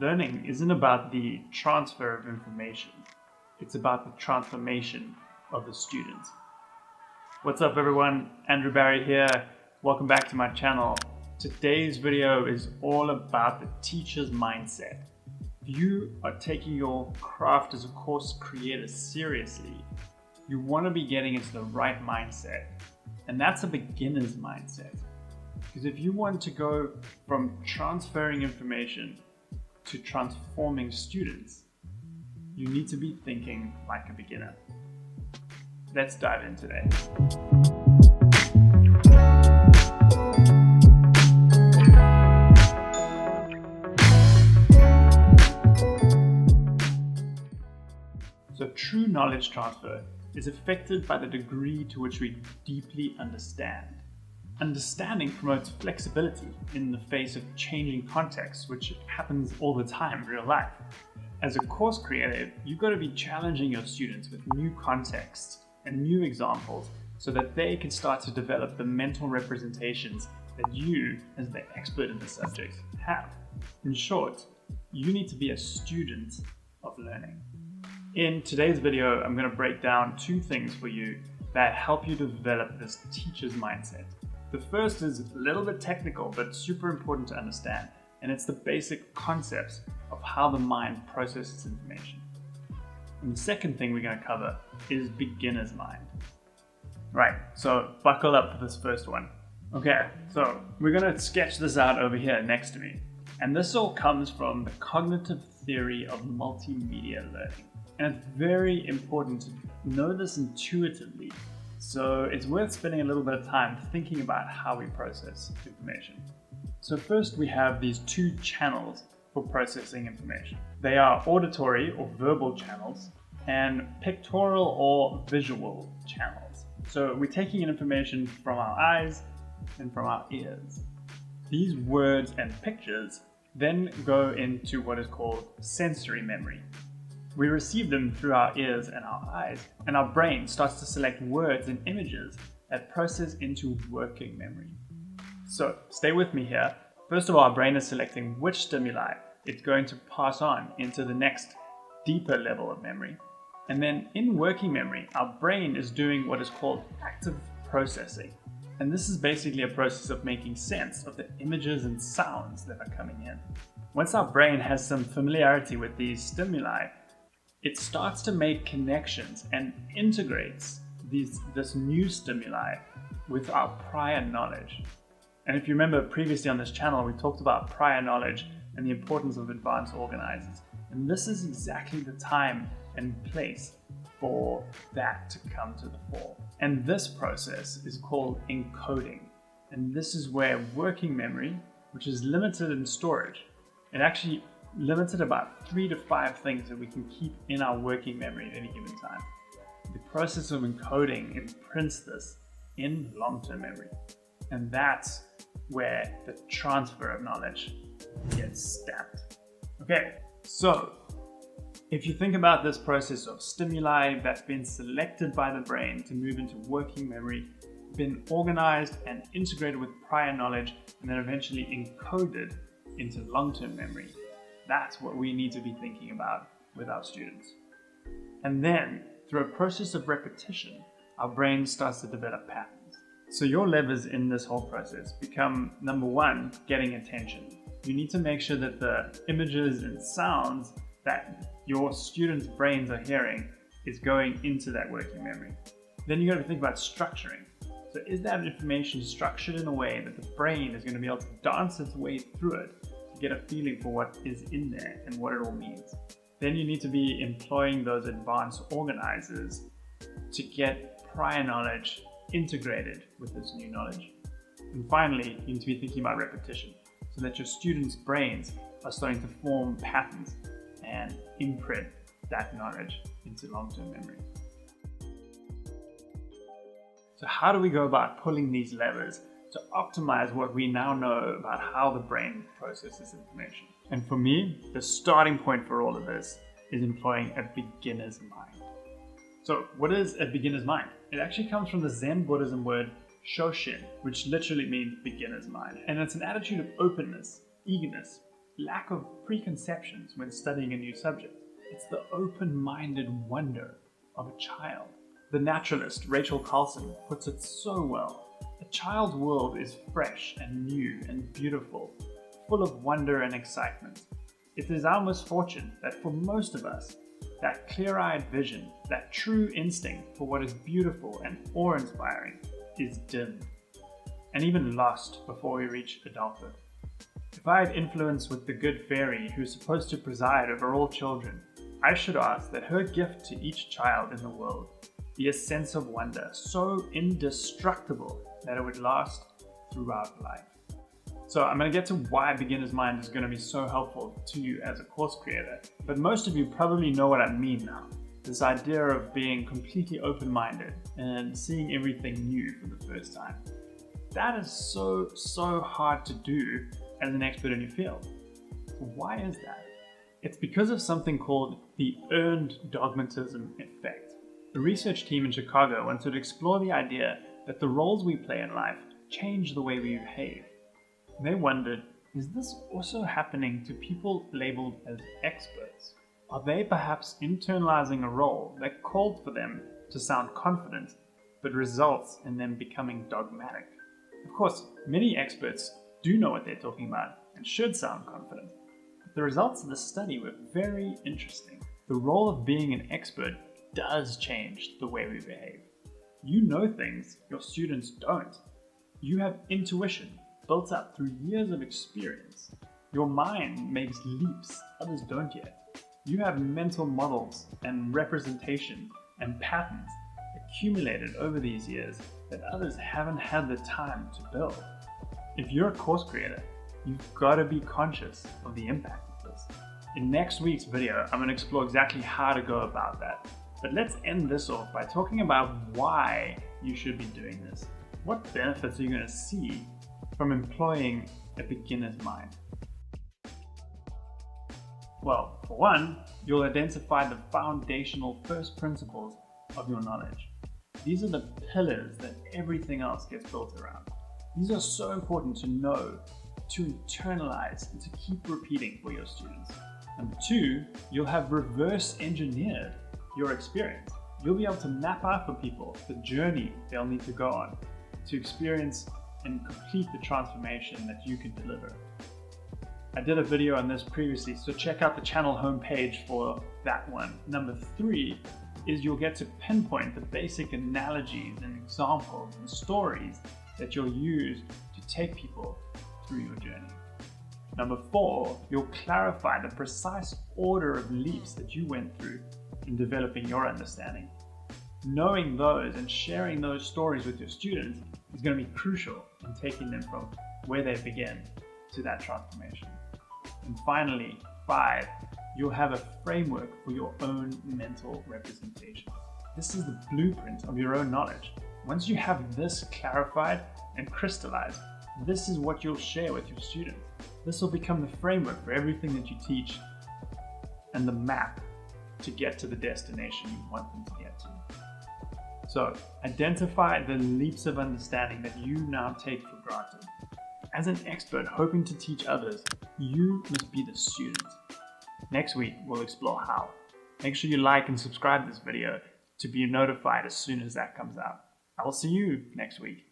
Learning isn't about the transfer of information, it's about the transformation of the student. What's up everyone, Andrew Barry here. Welcome back to my channel. Today's video is all about the teacher's mindset. If you are taking your craft as a course creator seriously, you want to be getting into the right mindset. And that's a beginner's mindset. Because if you want to go from transferring information to transforming students, you need to be thinking like a beginner. Let's dive in today. So true knowledge transfer is affected by the degree to which we deeply understand. Understanding promotes flexibility in the face of changing contexts, which happens all the time in real life. As a course creator, you've got to be challenging your students with new contexts and new examples so that they can start to develop the mental representations that you, as the expert in the subject, have. In short, you need to be a student of learning. In today's video, I'm going to break down two things for you that help you develop this teacher's mindset. The first is a little bit technical, but super important to understand, and it's the basic concepts of how the mind processes information. And the second thing we're going to cover is beginner's mind. Right, so buckle up for this first one. Okay, so we're going to sketch this out over here next to me. And this all comes from the cognitive theory of multimedia learning. And it's very important to know this intuitively. So it's worth spending a little bit of time thinking about how we process information. So first we have these two channels for processing information. They are auditory or verbal channels and pictorial or visual channels. So we're taking in information from our eyes and from our ears. These words and pictures then go into what is called sensory memory. We receive them through our ears and our eyes, and our brain starts to select words and images that process into working memory. So stay with me here. First of all, our brain is selecting which stimuli it's going to pass on into the next deeper level of memory. And then in working memory, our brain is doing what is called active processing. And this is basically a process of making sense of the images and sounds that are coming in. Once our brain has some familiarity with these stimuli, it starts to make connections and integrates this new stimuli with our prior knowledge. And if you remember previously on this channel, we talked about prior knowledge and the importance of advanced organizers. And this is exactly the time and place for that to come to the fore. And this process is called encoding. And this is where working memory, which is limited in storage, it actually limited about 3 to 5 things that we can keep in our working memory at any given time. The process of encoding imprints this in long-term memory. And that's where the transfer of knowledge gets stamped. Okay, so if you think about this process of stimuli that's been selected by the brain to move into working memory, been organized and integrated with prior knowledge, and then eventually encoded into long-term memory, that's what we need to be thinking about with our students. And then, through a process of repetition, our brain starts to develop patterns. So your levers in this whole process become, number one, getting attention. You need to make sure that the images and sounds that your students' brains are hearing is going into that working memory. Then you got to think about structuring. So is that information structured in a way that the brain is going to be able to dance its way through it, get a feeling for what is in there and what it all means? Then you need to be employing those advanced organizers to get prior knowledge integrated with this new knowledge. And finally, you need to be thinking about repetition so that your students' brains are starting to form patterns and imprint that knowledge into long-term memory. So how do we go about pulling these levers to optimize what we now know about how the brain processes information? And for me, the starting point for all of this is employing a beginner's mind. So what is a beginner's mind? It actually comes from the Zen Buddhism word shoshin, which literally means beginner's mind. And it's an attitude of openness, eagerness, lack of preconceptions when studying a new subject. It's the open-minded wonder of a child. The naturalist Rachel Carlson puts it so well. A child's world is fresh and new and beautiful, full of wonder and excitement. It is our misfortune that for most of us, that clear-eyed vision, that true instinct for what is beautiful and awe-inspiring is dimmed, and even lost before we reach adulthood. If I had influence with the good fairy who's supposed to preside over all children, I should ask that her gift to each child in the world be a sense of wonder so indestructible that it would last throughout life. So I'm going to get to why Beginner's Mind is going to be so helpful to you as a course creator, but most of you probably know what I mean now. This idea of being completely open-minded and seeing everything new for the first time. That is so hard to do as an expert in your field. So why is that? It's because of something called the earned dogmatism effect. A research team in Chicago wanted to explore the idea that the roles we play in life change the way we behave. They wondered, is this also happening to people labeled as experts? Are they perhaps internalizing a role that called for them to sound confident, but results in them becoming dogmatic? Of course, many experts do know what they're talking about and should sound confident. But the results of the study were very interesting. The role of being an expert does change the way we behave. You know things your students don't. You have intuition built up through years of experience. Your mind makes leaps others don't yet. You have mental models and representation and patterns accumulated over these years that others haven't had the time to build. If you're a course creator, you've got to be conscious of the impact of this. In next week's video, I'm going to explore exactly how to go about that. But let's end this off by talking about why you should be doing this. What benefits are you going to see from employing a beginner's mind? Well, for one, you'll identify the foundational first principles of your knowledge. These are the pillars that everything else gets built around. These are so important to know, to internalize, and to keep repeating for your students. Number two, you'll have reverse engineered your experience. You'll be able to map out for people the journey they'll need to go on to experience and complete the transformation that you can deliver. I did a video on this previously, so check out the channel homepage for that one. Number three is you'll get to pinpoint the basic analogies and examples and stories that you'll use to take people through your journey. Number four, you'll clarify the precise order of leaps that you went through in developing your understanding. Knowing those and sharing those stories with your students is going to be crucial in taking them from where they begin to that transformation. And finally, five, you'll have a framework for your own mental representation. This is the blueprint of your own knowledge. Once you have this clarified and crystallized, this is what you'll share with your students. This will become the framework for everything that you teach and the map to get to the destination you want them to get to. So, identify the leaps of understanding that you now take for granted. As an expert hoping to teach others, you must be the student. Next week, we'll explore how. Make sure you like and subscribe this video to be notified as soon as that comes out. I will see you next week.